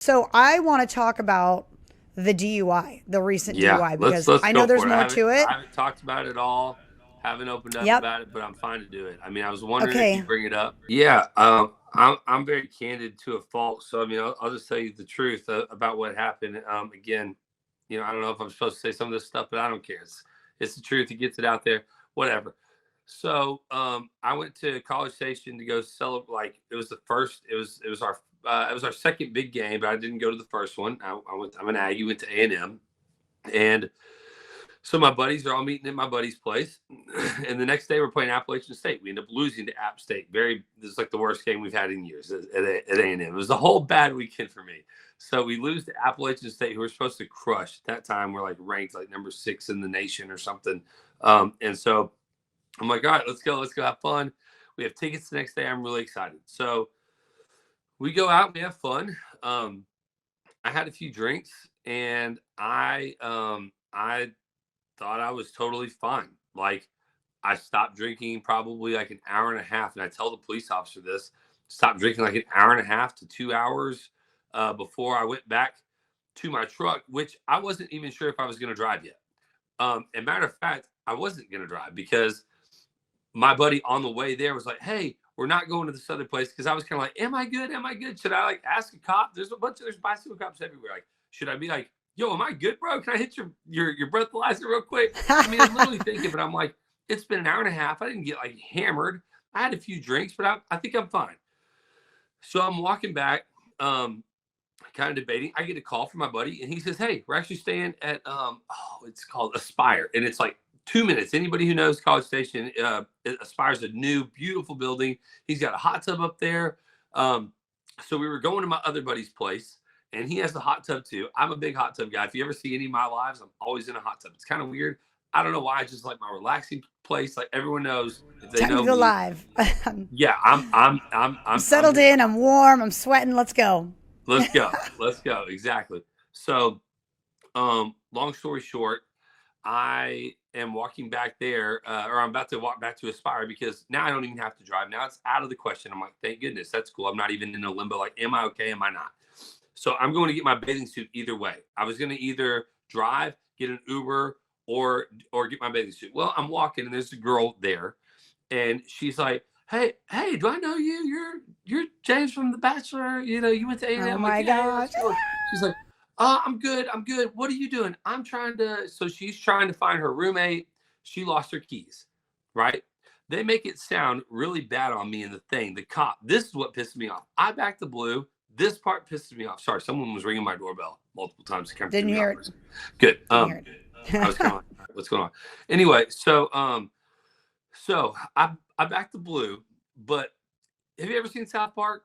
So I want to talk about the DUI, the recent Yeah, DUI, let's because let's I know go there's for it. more to I it. haven't talked about it all, haven't opened up Yep. about it, but I'm fine to do it. I mean, I was wondering if Okay. you bring it up. Yeah, I'm very candid to a fault. So I mean, I'll just tell you the truth about what happened. Again, I don't know if I'm supposed to say some of this stuff, but I don't care. It's the truth. It gets it out there. Whatever. So I went to College Station to go celebrate. Like it was the first. It was our second big game, but I didn't go to the first one. I'm an Aggie. Went to A&M. And so my buddies are all meeting at my buddy's place. And the next day we're playing Appalachian State. We end up losing to App State. This is like the worst game we've had in years at A&M. It was a whole bad weekend for me. So we lose to Appalachian State, who we're supposed to crush. At that time, we're like ranked like number 6 in the nation or something. And so I'm like, all right, let's go. Let's go have fun. We have tickets the next day. I'm really excited. So we go out and we have fun. I had a few drinks and I thought I was totally fine. Like I stopped drinking probably like an hour and a half, and I tell the police officer this. Stopped drinking like an hour and a half to 2 hours before I went back to my truck, which I wasn't even sure if I was going to drive yet. And matter of fact, I wasn't going to drive because my buddy on the way there was like, "Hey, we're not going to this other place," because I was kind of like, "Am I good? Am I good? Should I like ask a cop?" There's bicycle cops everywhere. Like, should I be like, "Yo, am I good, bro? Can I hit your breathalyzer real quick?" I mean, I'm literally thinking, but I'm like, it's been an hour and a half. I didn't get like hammered. I had a few drinks, but I think I'm fine. So I'm walking back, kind of debating. I get a call from my buddy, and he says, "Hey, we're actually staying at it's called Aspire, and it's like 2 minutes. Anybody who knows College Station, Aspire's a new, beautiful building. He's got a hot tub up there. So we were going to my other buddy's place, and he has a hot tub too. I'm a big hot tub guy. If you ever see any of my lives, I'm always in a hot tub. It's kind of weird. I don't know why. I just like my relaxing place. Like everyone knows if they Time to know go me. live. Yeah, I'm I'm settled in. I'm warm. I'm sweating. Let's go. let's go. Let's go. Exactly. So long story short, I am walking back there, or I'm about to walk back to Aspire because now I don't even have to drive. Now it's out of the question. I'm like, thank goodness, that's cool. I'm not even in a limbo. Like, am I okay? Am I not? So I'm going to get my bathing suit either way. I was going to either drive, get an Uber, or get my bathing suit. Well, I'm walking and there's a girl there, and she's like, hey, do I know you? You're James from The Bachelor. You went to A and Oh I'm like, my yeah, gosh. how's it going? She's like, oh, I'm good. I'm good. What are you doing? I'm trying to. So she's trying to find her roommate. She lost her keys, right? They make it sound really bad on me in the thing. The cop. This is what pisses me off. I backed the blue. This part pisses me off. Sorry, someone was ringing my doorbell multiple times. It kind of threw Didn't me hear off. it. Good. Didn't hear I was kind it. of like, what's going on? Anyway, so I backed the blue, but have you ever seen South Park?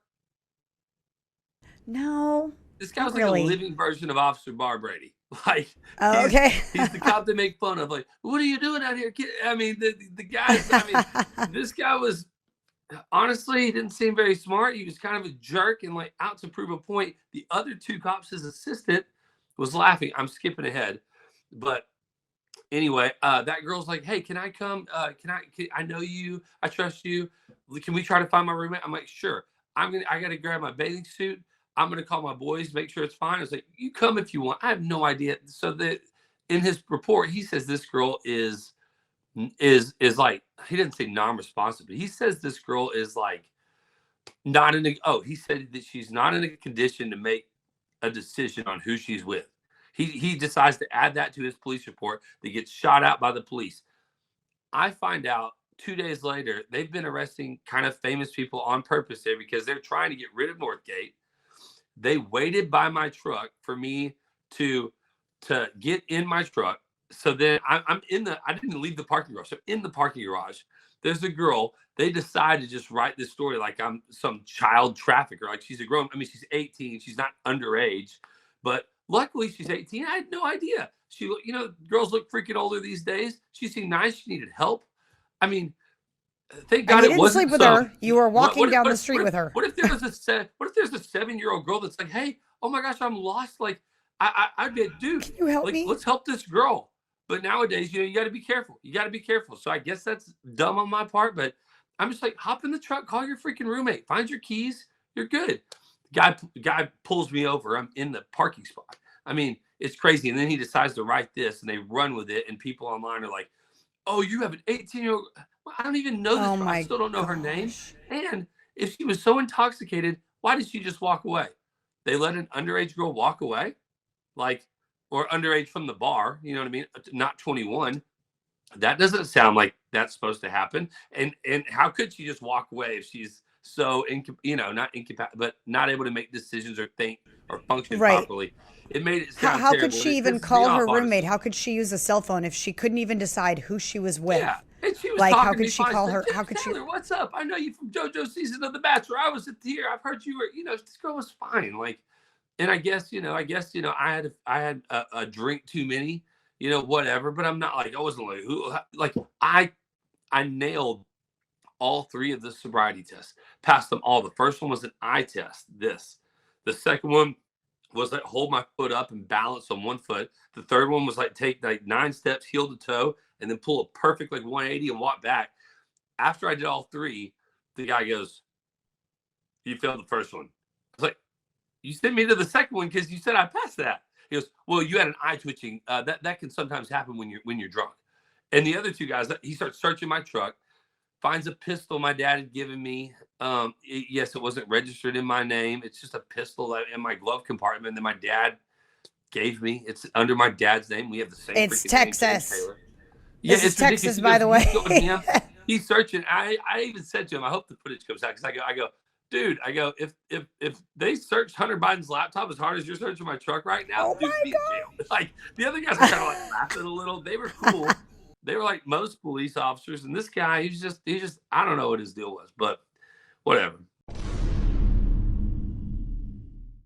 No, This guy not was like a really. living version of Officer Bar Brady. Like Oh, he's okay. he's the cop they make fun of. Like, what are you doing out here, kid? I mean, the guys. I mean, this guy was honestly, he didn't seem very smart. He was kind of a jerk and like out to prove a point. The other two cops, his assistant, was laughing. I'm skipping ahead, but anyway, that girl's like, "Hey, can I come? I know you. I trust you. Can we try to find my roommate?" I'm like, "Sure." I gotta grab my bathing suit. I'm gonna call my boys, make sure it's fine. I was like, "You come if you want." I have no idea. So that in his report, he says this girl is like, he didn't say non-responsive, but he says this girl is like not in a, oh, he said that she's not in a condition to make a decision on who she's with. He decides to add that to his police report that gets shot out by the police. I find out 2 days later they've been arresting kind of famous people on purpose there because they're trying to get rid of Northgate. They waited by my truck for me to get in my truck. So then I'm in the, I didn't leave the parking garage. So in the parking garage, there's a girl. They decide to just write this story like I'm some child trafficker. Like she's a grown, I mean, she's 18. She's not underage, but luckily she's 18. I had no idea. Girls look freaking older these days. She seemed nice. She needed help. I mean, thank And God you it didn't sleep wasn't with some. her. You were What walking what down the what street what if with her. what if there's a 7-year-old girl that's like, hey, oh my gosh, I'm lost. Like I'd be like, dude, Can you help like me? let's help this girl. But nowadays, you got to be careful. You got to be careful. So I guess that's dumb on my part, but I'm just like, hop in the truck, call your freaking roommate, find your keys, you're good. Guy pulls me over. I'm in the parking spot. I mean, it's crazy. And then he decides to write this, and they run with it. And people online are like, "Oh, you have an 18-year-old." Well, I don't even know this. Oh I my still don't know her name. gosh. And if she was so intoxicated, why did she just walk away? They let an underage girl walk away, like, or underage from the bar. You know what I mean? Not 21. That doesn't sound like that's supposed to happen. And how could she just walk away if she's so not incapacitated, but not able to make decisions or think or function Right. properly? It made it sound How could terrible. And she it even pisses me call off, her roommate? honestly. How could she use a cell phone if she couldn't even decide who she was with? Yeah. And she was Like, how talking to could me she fine. call She's like, her? How James could she? Taylor, what's up? I know you from JoJo's season of The Bachelor. I was here. I've heard you were, this girl was fine. Like, and I guess, I had a drink too many, whatever, but I'm not like, I wasn't like, who, like, I nailed all three of the sobriety tests, passed them all. The first one was an eye test. The second one was like hold my foot up and balance on one foot. The third one was like take like 9 steps, heel to toe, and then pull a perfect like 180 and walk back. After I did all three, the guy goes, "You failed the first one." I was like, "You sent me to the second one because you said I passed that." He goes, "Well, you had an eye twitching. That can sometimes happen when you're drunk." And the other two guys, he starts searching my truck, finds a pistol my dad had given me. Yes, it wasn't registered in my name. It's just a pistol in my glove compartment that my dad gave me. It's under my dad's name. We have the same It's freaking name, James Texas. Taylor. Yeah, This is it's ridiculous. Texas, He by goes, the "You way. go to him." He's searching. I even said to him, I hope the footage comes out because I go, dude, I go, if they searched Hunter Biden's laptop as hard as you're searching my truck right now, Oh dude, my be in jail. Like the other guys were kind of like laughing a little. They were cool. They were like most police officers, and this guy, he's just I don't know what his deal was, but whatever.